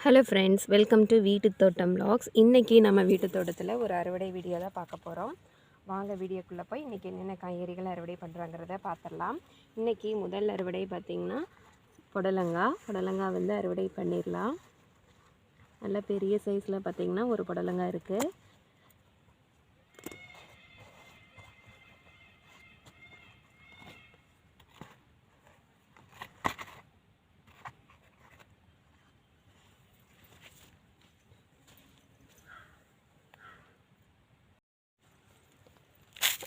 Hello friends, welcome to வீட்டு தோட்டம் vlogs. இன்றைக்கி நம்ம வீட்டு தோட்டத்தில் ஒரு அறுவடை வீடியோ தான் பார்க்க போகிறோம். வாங்க வீடியோக்குள்ளே போய் இன்றைக்கி என்னென்ன காய்கறிகள் அறுவடை பண்ணுறாங்கிறத பார்த்துடலாம். இன்றைக்கி முதல் அறுவடை பார்த்திங்கன்னா புடலங்காய் வந்து அறுவடை பண்ணிடலாம். நல்ல பெரிய சைஸில் பார்த்திங்கன்னா ஒரு புடலங்காய் இருக்குது.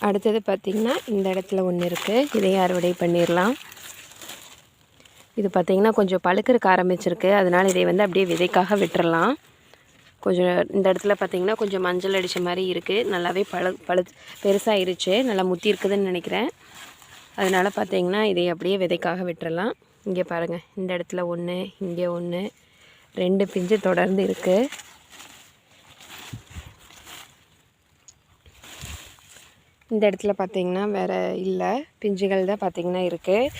அடுத்தது பார்த்திங்கன்னா இந்த இடத்துல ஒன்று இருக்குது, இதையும் அறுவடை பண்ணிடலாம். இது பார்த்திங்கன்னா கொஞ்சம் பழுக்கிறதுக்கு ஆரம்பிச்சிருக்கு, அதனால் இதை வந்து அப்படியே விதைக்காக விட்டுறலாம். கொஞ்சம் இந்த இடத்துல பார்த்திங்கன்னா கொஞ்சம் மஞ்சள் அடித்த மாதிரி இருக்குது, நல்லாவே பெருசாகிருச்சு, நல்லா முத்தி இருக்குதுன்னு நினைக்கிறேன். அதனால் பார்த்திங்கன்னா இதை அப்படியே விதைக்காக விட்டுறலாம். இங்கே பாருங்கள், இந்த இடத்துல ஒன்று, இங்கே ஒன்று, 2 பிஞ்சு தொடர்ந்து இருக்குது. இந்த இடத்துல பார்த்திங்கன்னா வேறு இல்லை, பிஞ்சுகள் தான் பார்த்திங்கன்னா இருக்குது.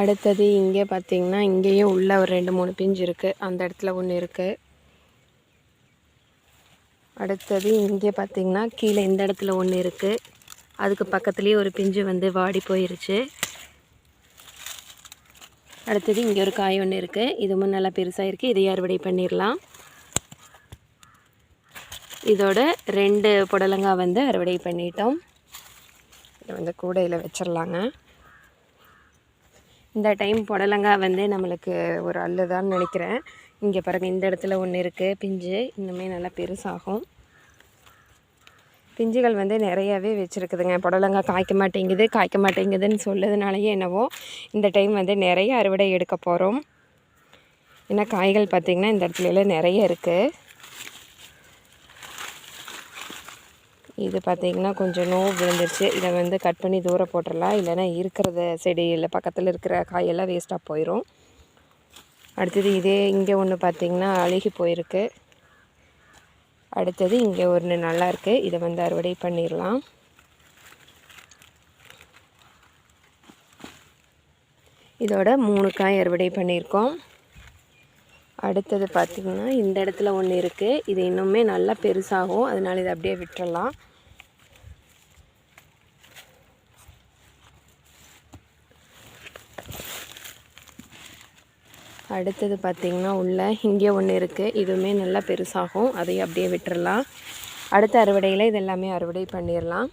அடுத்தது இங்கே பார்த்திங்கன்னா இங்கேயும் உள்ள ஒரு 2-3 பிஞ்சு இருக்குது, அந்த இடத்துல ஒன்று இருக்குது. அடுத்தது இங்கே பார்த்திங்கன்னா கீழே இந்த இடத்துல ஒன்று இருக்குது, அதுக்கு பக்கத்துலேயே ஒரு பிஞ்சு வந்து வாடி போயிருச்சு. அடுத்தது இங்கே ஒரு காய் ஒன்று இருக்குது, இதுவும் நல்லா பெருசாக இருக்குது, இதையும் அறுவடை பண்ணிடலாம். இதோட 2 புடலங்காய் வந்து அறுவடை பண்ணிட்டோம். இதை வந்து கூடையில் வச்சிடலாங்க. இந்த டைம் புடலங்காய் வந்து நம்மளுக்கு ஒரு அல்லுதான்னு நினைக்கிறேன். இங்கே பாருங்கள், இந்த இடத்துல ஒன்று இருக்குது பிஞ்சு, இன்னுமே நல்லா பெருசாகும். பிஞ்சுகள் வந்து நிறையாவே வச்சுருக்குதுங்க. புடலங்காய் காய்க்க மாட்டேங்குதுன்னு சொல்லதுனாலேயே என்னவோ இந்த டைம் வந்து நிறைய அறுவடை எடுக்க போகிறோம். ஏன்னா காய்கள் பார்த்திங்கன்னா இந்த இடத்துலலாம் நிறைய இருக்குது. இது பார்த்திங்கன்னா கொஞ்சம் நோவு விழுந்துருச்சு, இதை வந்து கட் பண்ணி தூரம் போட்டுடலாம், இல்லைன்னா இருக்கிறத செடியில் பக்கத்தில் இருக்கிற காயெல்லாம் வேஸ்ட்டாக போயிடும். அடுத்தது இங்கே ஒன்று பார்த்திங்கன்னா அழுகி போயிருக்கு. அடுத்தது இங்கே ஒன்று நல்லா இருக்குது, இதை வந்து அறுவடை பண்ணிடலாம். இதோட 3 காய் அறுவடை பண்ணியிருக்கோம். அடுத்தது பார்த்திங்கன்னா இந்த இடத்துல ஒன்று இருக்குது, இது இன்னுமே நல்லா பெருசாகும், அதனால் இதை அப்படியே விட்டுறலாம். அடுத்தது பார்த்திங்கன்னா உள்ள இங்கே ஒன்று இருக்குது, இதுவுமே நல்லா பெருசாகும், அதையும் அப்படியே விட்டுறலாம். அடுத்த அறுவடையில் இதெல்லாமே அறுவடை பண்ணிடலாம்.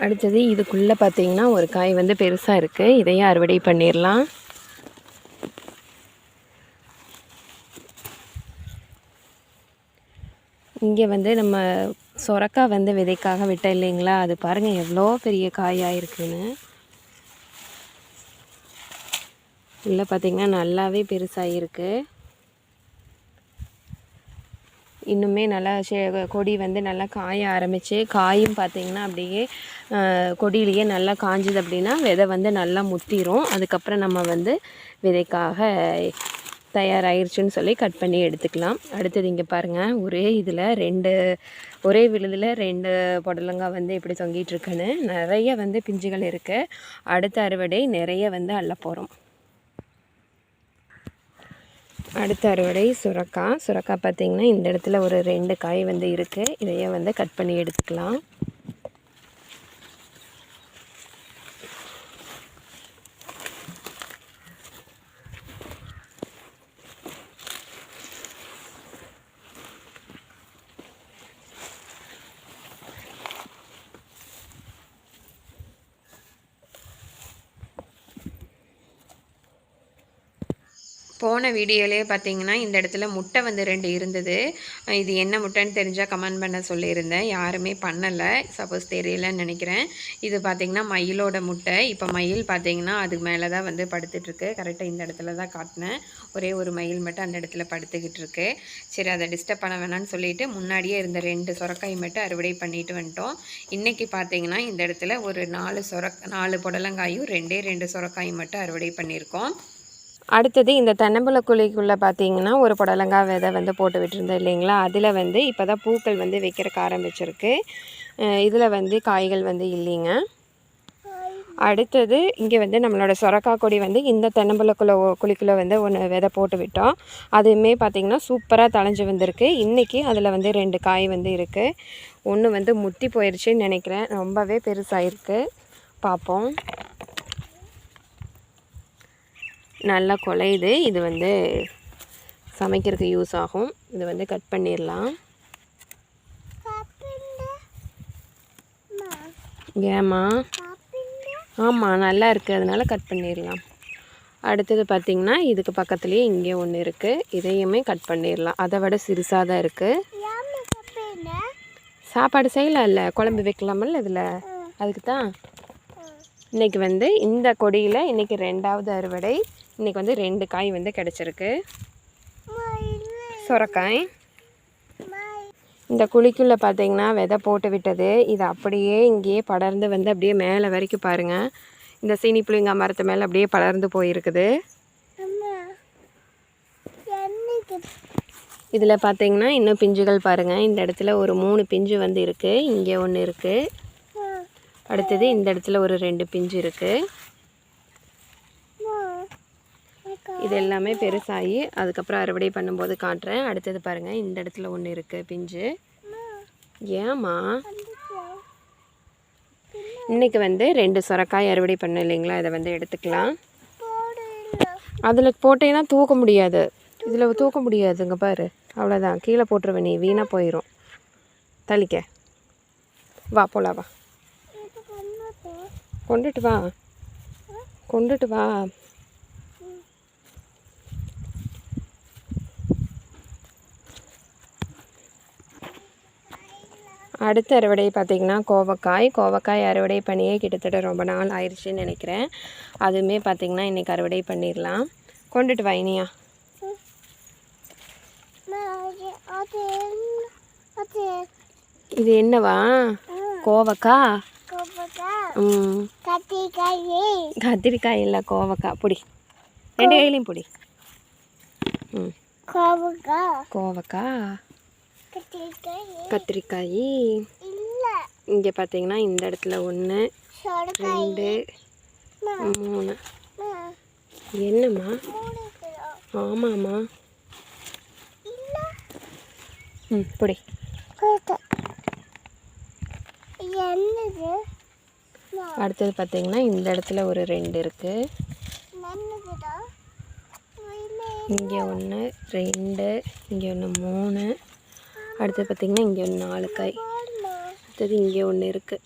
அடுத்தது இதுக்குள்ளே பார்த்திங்கன்னா ஒரு காய் வந்து பெருசாக இருக்குது, இதையும் அறுவடை பண்ணிடலாம். இங்கே வந்து நம்ம சொரக்காய் வந்து விதைக்காக விட்டோம் இல்லைங்களா, அது பாருங்கள் எவ்வளோ பெரிய காயாக இருக்குன்னு. இல்லை பார்த்திங்கன்னா நல்லாவே பெருசாகிருக்கு. இன்னுமே நல்லா கொடி வந்து நல்லா காய ஆரம்பித்து, காயும் பார்த்திங்கன்னா அப்படியே கொடியிலேயே நல்லா காஞ்சுது அப்படின்னா விதை வந்து நல்லா முத்திரும். அதுக்கப்புறம் நம்ம வந்து விதைக்காக தயாராகிருச்சுன்னு சொல்லி கட் பண்ணி எடுத்துக்கலாம். அடுத்தது இங்கே பாருங்கள், ஒரே விழுதில் 2 புடலங்காய் வந்து எப்படி தொங்கிட்டுருக்குன்னு. நிறைய வந்து பிஞ்சுகள் இருக்குது. அடுத்த அறுவடை நிறைய வந்து அள்ள போகிறோம். அடுத்த அறுவடை சுரக்காய் பார்த்திங்கன்னா இந்த இடத்துல ஒரு 2 காய் வந்து இருக்குது, இதையே வந்து கட் பண்ணி எடுத்துக்கலாம். போன வீடியோலேயே பார்த்தீங்கன்னா இந்த இடத்துல முட்டை வந்து 2 இருந்தது. இது என்ன முட்டைன்னு தெரிஞ்சால் கமெண்ட் பண்ண சொல்லியிருந்தேன், யாருமே பண்ணலை, சப்போஸ் தெரியலன்னு நினைக்கிறேன். இது பார்த்திங்கன்னா மயிலோட முட்டை. இப்போ மயில் பார்த்திங்கன்னா அதுக்கு மேலே தான் வந்து படுத்துட்ருக்கு. கரெக்டாக இந்த இடத்துல தான் காட்டினேன், ஒரே ஒரு மயில் மட்டும் அந்த இடத்துல படுத்துக்கிட்டு இருக்கு. சரி, அதை டிஸ்டர்ப் பண்ண வேணான்னு சொல்லிவிட்டு முன்னாடியே இருந்த 2 சொரக்காய் மட்டும் அறுவடை பண்ணிட்டு வந்துட்டோம். இன்றைக்கி பார்த்திங்கன்னா இந்த இடத்துல ஒரு 4 புடலங்காயும் 2 சொரக்காயும் மட்டும் அறுவடை பண்ணியிருக்கோம். அடுத்தது இந்த தென்னம்பிள்ளை பார்த்திங்கன்னா ஒரு புடலங்காய் விதை வந்து போட்டு விட்டுருந்தேன் இல்லைங்களா, அதில் வந்து இப்போ தான் பூக்கள் வந்து வைக்கிறதுக்கு ஆரம்பிச்சிருக்கு. இதில் வந்து காய்கள் வந்து இல்லைங்க. அடுத்தது இங்கே வந்து நம்மளோட சொரக்காய் கொடி வந்து இந்த தென்னம்பிள்ளைக்குள்ளே குழிக்குள்ளே வந்து ஒன்று விதை போட்டு விட்டோம். அதுவுமே பார்த்திங்கன்னா சூப்பராக தழைஞ்சி வந்திருக்கு. இன்றைக்கி அதில் வந்து 2 காய் வந்து இருக்குது. ஒன்று வந்து முத்தி போயிடுச்சுன்னு நினைக்கிறேன். ரொம்பவே பெருசாகிருக்கு. பார்ப்போம். நல்லா குலையுது. இது வந்து சமைக்கிறதுக்கு யூஸ் ஆகும். இது வந்து கட் பண்ணிடலாம். ஏம்மா? ஆமாம், நல்லா இருக்குது. அதனால் கட் பண்ணிடலாம். அடுத்தது பார்த்திங்கன்னா இதுக்கு பக்கத்துலேயே இங்கே ஒன்று இருக்குது. இதையுமே கட் பண்ணிடலாம். அதை விட சிறுசாக தான் இருக்குது. சாப்பாடு செய்யலாம்ல, குழம்பு வைக்கலாமல்ல இதில், அதுக்கு தான். இன்றைக்கி வந்து இந்த கொடியில் இன்றைக்கி 2வது அறுவடை. இன்றைக்கி வந்து 2 காய் வந்து கிடச்சிருக்கு. சொரக்காய் இந்த குழிக்குள்ளே பார்த்திங்கன்னா விதை போட்டு விட்டது. இது அப்படியே இங்கேயே படர்ந்து வந்து அப்படியே மேலே வரைக்கும் பாருங்கள். இந்த சீனி புளிங்க மரத்து மேலே அப்படியே படர்ந்து போயிருக்குது. இதில் பார்த்திங்கன்னா இன்னும் பிஞ்சுகள் பாருங்கள். இந்த இடத்துல ஒரு 3 பிஞ்சு வந்து இருக்குது. இங்கே ஒன்று இருக்குது. அடுத்தது இந்த இடத்துல ஒரு 2 பிஞ்சு இருக்குது. இது எல்லாமே பெருசாகி அதுக்கப்புறம் அறுவடை பண்ணும்போது காட்டுறேன். அடுத்தது பாருங்கள், இந்த இடத்துல ஒன்று இருக்குது பிஞ்சு. ஏம்மா? இன்றைக்கி வந்து 2 சொரக்காய் அறுவடை பண்ண இல்லைங்களா, இதை வந்து எடுத்துக்கலாம். அதில் போட்டேன்னா தூக்க முடியாது. இதில் தூக்க முடியாதுங்க பாரு. அவ்வளோதான், கீழே போட்டுருவேன். நீ வீணாக போயிடும். தள்ளிக்க. வா போலாம், வா. கொண்டுட்டு வா, கொண்டுட்டு வா. அடுத்த அறுவடை பார்த்திங்கன்னா கோவக்காய் அறுவடை பண்ணியே கிட்டத்தட்ட ரொம்ப நாள் ஆயிடுச்சுன்னு நினைக்கிறேன். அதுவுமே பார்த்திங்கன்னா இன்றைக்கி அறுவடை பண்ணிடலாம். கொண்டுட்டு வா இனியா. இது என்னவா? கோவக்காய். கத்திரிக்காய் இல்லை, கோவக்காய். பிடி, 2 கையிலையும் பிடி. கோவக்காய், கத்திரிக்காய். இங்கே பார்த்தீங்கன்னா இந்த இடத்துல 1 2 3. என்னம்மா? ஆமாம்மா. பிடி. அடுத்தது பார்த்தீங்கன்னா இந்த இடத்துல ஒரு 2 இருக்குது. இங்கே 1 2, இங்கே 1 3. அடுத்தது பார்த்திங்கன்னா இங்கே 4 காய். அடுத்தது இங்கே ஒன்று இருக்குது.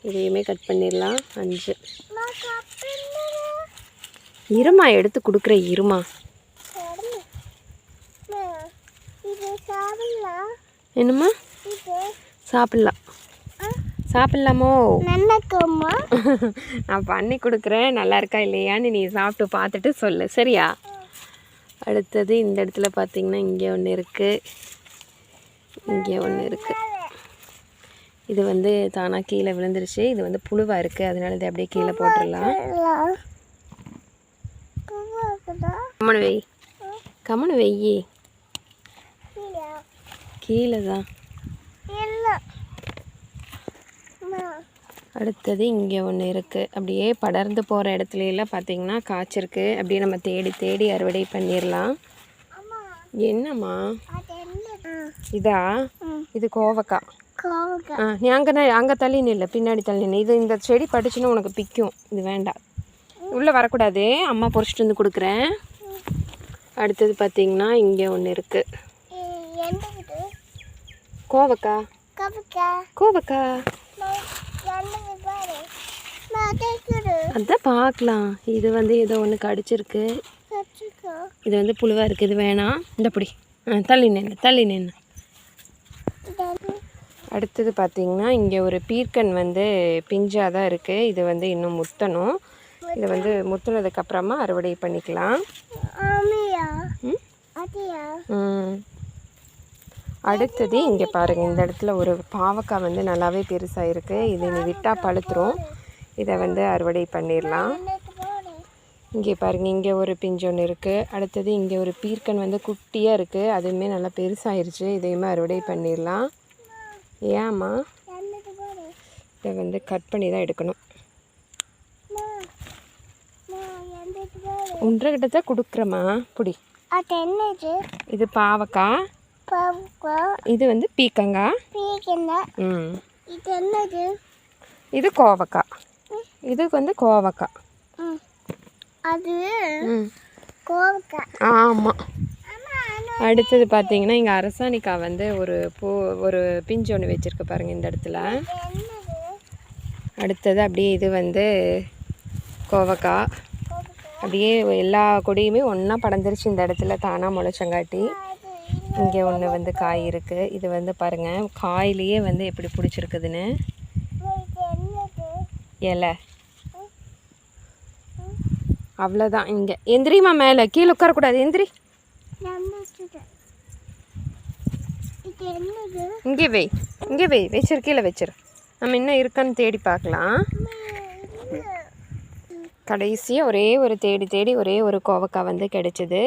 இதையுமே கட் பண்ணிடலாம். 5. இருமா, எடுத்து கொடுக்குற இருமா. என்னம்மா? சாப்பிட்லாம். சாப்பிட்லாமோ? நான் பண்ணி கொடுக்குறேன். நல்லா இருக்கா இல்லையான்னு நீ சாப்பிட்டு பார்த்துட்டு சொல்லு, சரியா? அடுத்தது இந்த இடத்துல பார்த்திங்கன்னா இங்கே ஒன்று இருக்குது, இங்கே ஒன்று இருக்குது. இது வந்து தானாக கீழே விழுந்துருச்சு. இது வந்து புழுவாக இருக்குது, அதனால இதை அப்படியே கீழே போட்டுடலாம். கம்மனு வை, கம்மனு வெய்யி. கீழே தான். அடுத்தது இங்கே ஒன்று இருக்குது. அப்படியே படர்ந்து போகிற இடத்துலலாம் பார்த்திங்கன்னா காய்ச்சிருக்கு. அப்படியே நம்ம தேடி தேடி அறுவடை பண்ணிடலாம். என்னம்மா? இதா? இது கோவக்காய். நீ அங்கே தள்ளி நில்ல, பின்னாடி தள்ளி நின்று. இது இந்த செடி பட்டுச்சுன்னா உனக்கு பிக்கும். இது வேண்டாம், உள்ளே வரக்கூடாது. அம்மா பொறிச்சிட்டு வந்து கொடுக்குறேன். அடுத்தது பார்த்திங்கன்னா இங்கே ஒன்று இருக்குது. கோவக்காய். கோவக்காய் அதான் பார்க்கலாம். இது வந்து ஏதோ ஒன்று கடிச்சிருக்கு. இது வந்து புழுவாக இருக்குது. இது வேணாம். இந்த பிடி. தள்ளி நின்று, தள்ளி நின்று. அடுத்தது பார்த்திங்கன்னா இங்கே ஒரு பீர்க்கன் வந்து பிஞ்சாக தான் இருக்குது. இது வந்து இன்னும் முத்தணும். இதை வந்து முத்துனதுக்கப்புறமா அறுவடை பண்ணிக்கலாம். அடுத்தது இங்கே பாருங்கள், இந்த இடத்துல ஒரு பாவக்காய் வந்து நல்லாவே பெருசாக இருக்குது. இது நீ விட்டால் பழுத்துரும். இதை வந்து அறுவடை பண்ணிடலாம். இங்கே பாருங்கள், இங்கே ஒரு பிஞ்சு ஒன்று இருக்குது. அடுத்தது இங்கே ஒரு பீர்க்கன் வந்து குட்டியாக இருக்குது. அதுவுமே நல்லா பெருசாகிருச்சு. இதையுமே அறுவடை பண்ணிடலாம். ஏம்மா? இதை வந்து கட் பண்ணி தான் எடுக்கணும். ஒன்றரை கிட்ட தான் கொடுக்குறேம்மா புடி. அது என்னது? இது பாவக்காய். இது வந்து பீக்கங்காய். இது என்னது? இது கோவக்காய். இதுக்கு வந்து கோவக்காய். அது கோவக்காய். ஆமாம். அடுத்தது பார்த்தீங்கன்னா இங்கே அரசாணிக்காய் வந்து ஒரு பிஞ்சு ஒன்று வச்சுருக்கு பாருங்கள் இந்த இடத்துல. அடுத்தது அப்படியே இது வந்து கோவக்காய். அப்படியே எல்லா கொடியுமே ஒன்றா படர்ந்துருச்சு இந்த இடத்துல தானாக முளைச்சங்காட்டி. இங்கே ஒன்று வந்து காய் இருக்குது. இது வந்து பாருங்கள் காயிலேயே வந்து எப்படி பிடிச்சிருக்குதுன்னு. இலை அவ்வளோதான். இங்கே எந்திரிமா, மேலே கீழே உட்காரக்கூடாது, எந்திரி. இங்கே வை வச்சிரு, கீழே வச்சிரு. நம்ம இன்னும் இருக்கான்னு தேடி பார்க்கலாம். கடைசியாக ஒரே ஒரு தேடி ஒரே ஒரு கோவக்காய் வந்து கிடைச்சிது.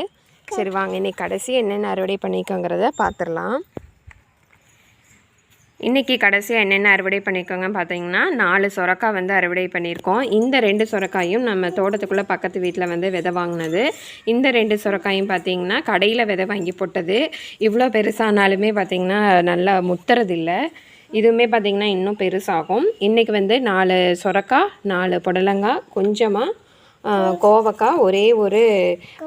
சரி வாங்க இன்றைக்கி கடைசி என்னென்ன அறுவடை பண்ணிக்கோங்கிறத பார்த்துடலாம். இன்றைக்கி கடைசியாக என்னென்ன அறுவடை பண்ணியிருக்கோங்கன்னு பார்த்தீங்கன்னா 4 சொரக்காய் வந்து அறுவடை பண்ணியிருக்கோம். இந்த 2 சொரக்காயும் நம்ம தோட்டத்துக்குள்ளே பக்கத்து வீட்டில் வந்து விதை வாங்கினது. இந்த 2 சொரக்காயும் பார்த்திங்கன்னா கடையில் விதை வாங்கி போட்டது. இவ்வளோ பெருசானாலுமே பார்த்திங்கன்னா நல்லா முத்துறதில்லை. இதுவுமே பார்த்திங்கன்னா இன்னும் பெருசாகும். இன்றைக்கி வந்து 4 சொரக்காய், 4 புடலங்காய், கொஞ்சமாக கோவக்காய், ஒரே ஒரு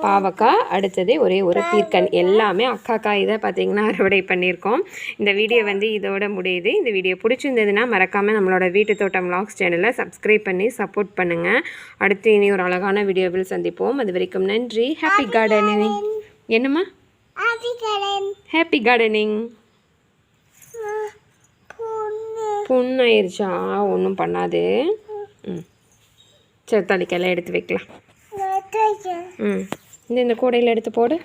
பாவக்காய், அடுத்தது ஒரே ஒரு பீர்க்கன், எல்லாமே அக்காக்காய் இதை பார்த்திங்கன்னா அறுவடை பண்ணியிருக்கோம். இந்த வீடியோ வந்து இதோட முடியுது. இந்த வீடியோ பிடிச்சிருந்ததுன்னா மறக்காமல் நம்மளோட வீட்டு தோட்டம் vlogs சேனலை சப்ஸ்கிரைப் பண்ணி சப்போர்ட் பண்ணுங்கள். அடுத்து இனி ஒரு அழகான வீடியோவில் சந்திப்போம். அது வரைக்கும் நன்றி. Happy gardening. என்னம்மா? Happy gardening. புண்ணாயிருச்சா? ஒன்றும் பண்ணாது. சரி தளிக்கெல்லாம் எடுத்து வைக்கலாம். இந்த கூடையில் எடுத்து போடு.